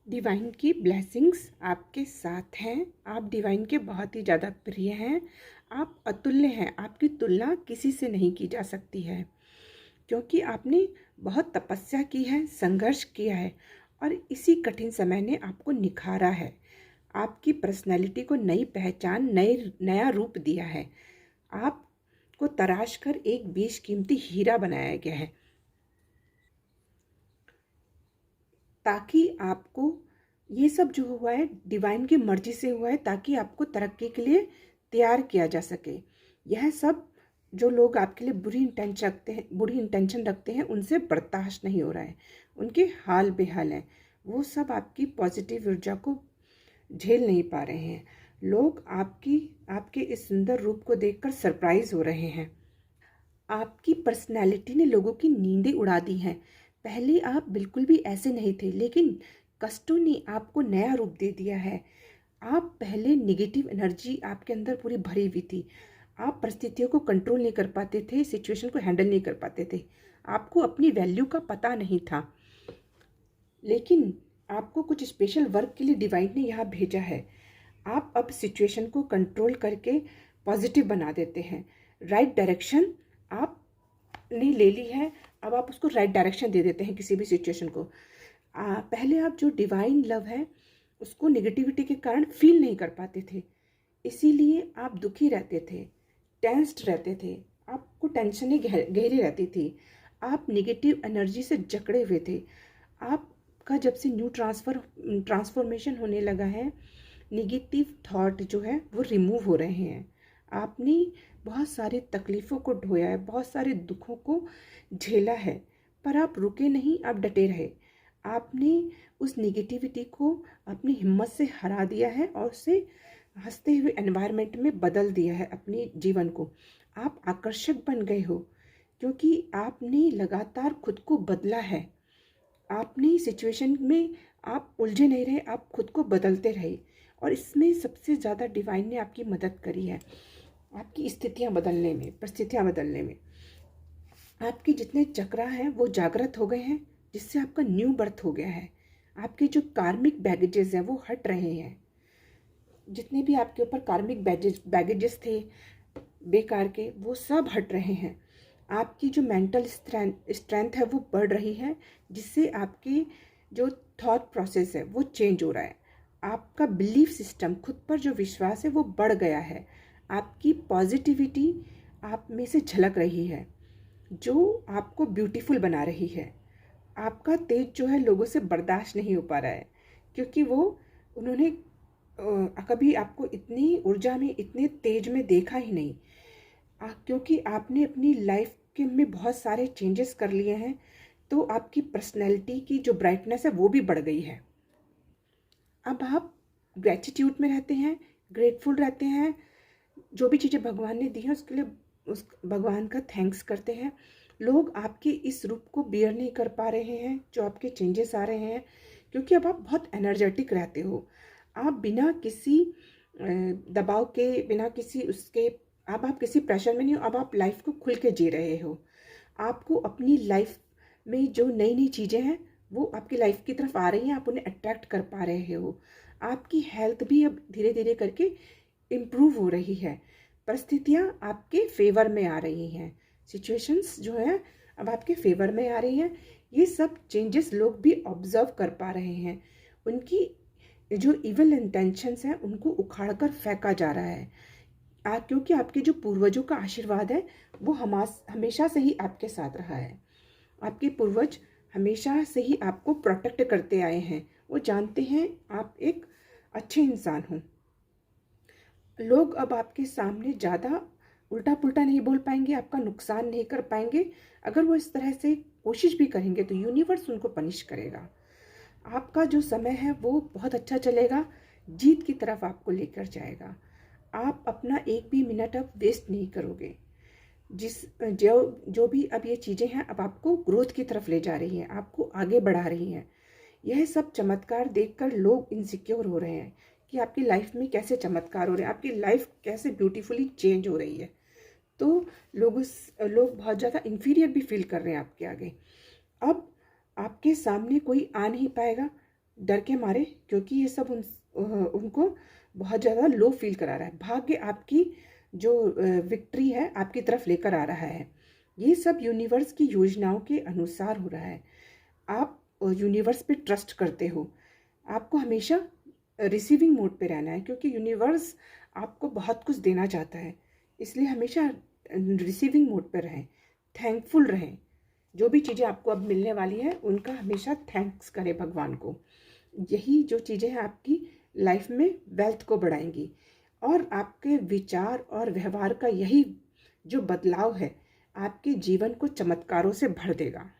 Divine की blessings आपके साथ हैं। आप डिवाइन के बहुत ही ज़्यादा प्रिय हैं। आप अतुल्य हैं। आपकी तुलना किसी से नहीं की जा सकती है, क्योंकि आपने बहुत तपस्या की है, संघर्ष किया है और इसी कठिन समय ने आपको निखारा है। आपकी पर्सनैलिटी को नई पहचान, नया रूप दिया है। आपको तराश कर एक बेशकीमती हीरा बनाया गया है, ताकि आपको ये सब जो हुआ है डिवाइन की मर्जी से हुआ है, ताकि आपको तरक्की के लिए तैयार किया जा सके। यह सब जो लोग आपके लिए बुरी इंटेंशन रखते हैं उनसे बर्दाश्त नहीं हो रहा है। उनके हाल बेहाल हैं। वो सब आपकी पॉजिटिव ऊर्जा को झेल नहीं पा रहे हैं। लोग आपके इस सुंदर रूप को देखकर सरप्राइज हो रहे हैं। आपकी पर्सनैलिटी ने लोगों की नींदें उड़ा दी हैं। पहले आप बिल्कुल भी ऐसे नहीं थे, लेकिन कष्टों ने आपको नया रूप दे दिया है। आप पहले नेगेटिव एनर्जी आपके अंदर पूरी भरी हुई थी। आप परिस्थितियों को कंट्रोल नहीं कर पाते थे, सिचुएशन को हैंडल नहीं कर पाते थे। आपको अपनी वैल्यू का पता नहीं था, लेकिन आपको कुछ स्पेशल वर्क के लिए डिवाइन ने यहाँ भेजा है। आप अब सिचुएशन को कंट्रोल करके पॉजिटिव बना देते हैं। राइट डायरेक्शन आपने ले ली है, अब आप उसको राइट डायरेक्शन दे देते हैं किसी भी सिचुएशन को। पहले आप जो डिवाइन लव है उसको निगेटिविटी के कारण फील नहीं कर पाते थे, इसीलिए आप दुखी रहते थे, टेंस्ड रहते थे, आपको टेंशनें गहरी रहती थी, आप निगेटिव एनर्जी से जकड़े हुए थे। आपका जब से न्यू ट्रांसफॉर्मेशन होने लगा है, निगेटिव थॉट जो है वो रिमूव हो रहे हैं। आपने बहुत सारी तकलीफ़ों को ढोया है, बहुत सारे दुखों को झेला है, पर आप रुके नहीं, आप डटे रहे। आपने उस निगेटिविटी को अपनी हिम्मत से हरा दिया है और उसे हंसते हुए एनवायरनमेंट में बदल दिया है अपने जीवन को। आप आकर्षक बन गए हो, क्योंकि आपने लगातार खुद को बदला है। आपने सिचुएशन में आप उलझे नहीं रहे, आप खुद को बदलते रहे, और इसमें सबसे ज़्यादा डिवाइन ने आपकी मदद करी है, आपकी स्थितियाँ बदलने में, परिस्थितियाँ बदलने में। आपके जितने चक्रा हैं वो जागृत हो गए हैं, जिससे आपका न्यू बर्थ हो गया है। आपके जो कार्मिक बैगेजेस हैं वो हट रहे हैं। जितने भी आपके ऊपर कार्मिक बैगेजेस थे बेकार के, वो सब हट रहे हैं। आपकी जो मेंटल स्ट्रेंथ है वो बढ़ रही है, जिससे आपके जो थॉट प्रोसेस है वो चेंज हो रहा है। आपका बिलीफ सिस्टम, खुद पर जो विश्वास है वो बढ़ गया है। आपकी पॉजिटिविटी आप में से झलक रही है, जो आपको ब्यूटीफुल बना रही है। आपका तेज जो है लोगों से बर्दाश्त नहीं हो पा रहा है, क्योंकि उन्होंने कभी आपको इतनी ऊर्जा में, इतने तेज में देखा ही नहीं। क्योंकि आपने अपनी लाइफ के में बहुत सारे चेंजेस कर लिए हैं, तो आपकी पर्सनैलिटी की जो ब्राइटनेस है वो भी बढ़ गई है। अब आप ग्रेटिट्यूड में रहते हैं, ग्रेटफुल रहते हैं। जो भी चीज़ें भगवान ने दी हैं उसके लिए उस भगवान का थैंक्स करते हैं। लोग आपके इस रूप को बियर नहीं कर पा रहे हैं, जो आपके चेंजेस आ रहे हैं, क्योंकि अब आप बहुत एनर्जेटिक रहते हो। आप बिना किसी दबाव के, बिना किसी उसके, अब आप किसी प्रेशर में नहीं हो। अब आप लाइफ को खुल के जी रहे हो। आपको अपनी लाइफ में जो नई नई चीज़ें हैं वो आपकी लाइफ की तरफ आ रही हैं, आप उन्हें अट्रैक्ट कर पा रहे हो। आपकी हेल्थ भी अब धीरे धीरे करके इम्प्रूव हो रही है। परिस्थितियाँ आपके फेवर में आ रही हैं, सिचुएशंस जो है अब आपके फेवर में आ रही हैं। ये सब चेंजेस लोग भी ऑब्जर्व कर पा रहे हैं। उनकी जो इविल इंटेंशंस हैं उनको उखाड़ कर फेंका जा रहा है। क्योंकि आपके जो पूर्वजों का आशीर्वाद है वो हमेशा से ही आपके साथ रहा है। आपके पूर्वज हमेशा से ही आपको प्रोटेक्ट करते आए हैं। वो जानते हैं आप एक अच्छे इंसान हो। लोग अब आपके सामने ज़्यादा उल्टा पुल्टा नहीं बोल पाएंगे, आपका नुकसान नहीं कर पाएंगे। अगर वो इस तरह से कोशिश भी करेंगे तो यूनिवर्स उनको पनिश करेगा। आपका जो समय है वो बहुत अच्छा चलेगा, जीत की तरफ आपको लेकर जाएगा। आप अपना एक भी मिनट अब वेस्ट नहीं करोगे। जो भी अब ये चीज़ें हैं अब आपको ग्रोथ की तरफ ले जा रही हैं, आपको आगे बढ़ा रही हैं। यह सब चमत्कार देखकर लोग इनसिक्योर हो रहे हैं कि आपकी लाइफ में कैसे चमत्कार हो रहे हैं, आपकी लाइफ कैसे ब्यूटीफुली चेंज हो रही है। तो लोग बहुत ज़्यादा इन्फीरियर भी फील कर रहे हैं आपके आगे। अब आपके सामने कोई आ नहीं पाएगा, डर के मारे, क्योंकि ये सब उनको बहुत ज़्यादा लो फील करा रहा है। भाग्य आपकी जो विक्ट्री है आपकी तरफ लेकर आ रहा है। ये सब यूनिवर्स की योजनाओं के अनुसार हो रहा है। आप यूनिवर्स पे ट्रस्ट करते हो। आपको हमेशा रिसीविंग मोड पे रहना है, क्योंकि यूनिवर्स आपको बहुत कुछ देना चाहता है। इसलिए हमेशा रिसीविंग मोड पे रहें, थैंकफुल रहें। जो भी चीज़ें आपको अब मिलने वाली है उनका हमेशा थैंक्स करें भगवान को। यही जो चीज़ें हैं आपकी लाइफ में वेल्थ को बढ़ाएंगी, और आपके विचार और व्यवहार का यही जो बदलाव है आपके जीवन को चमत्कारों से भर देगा।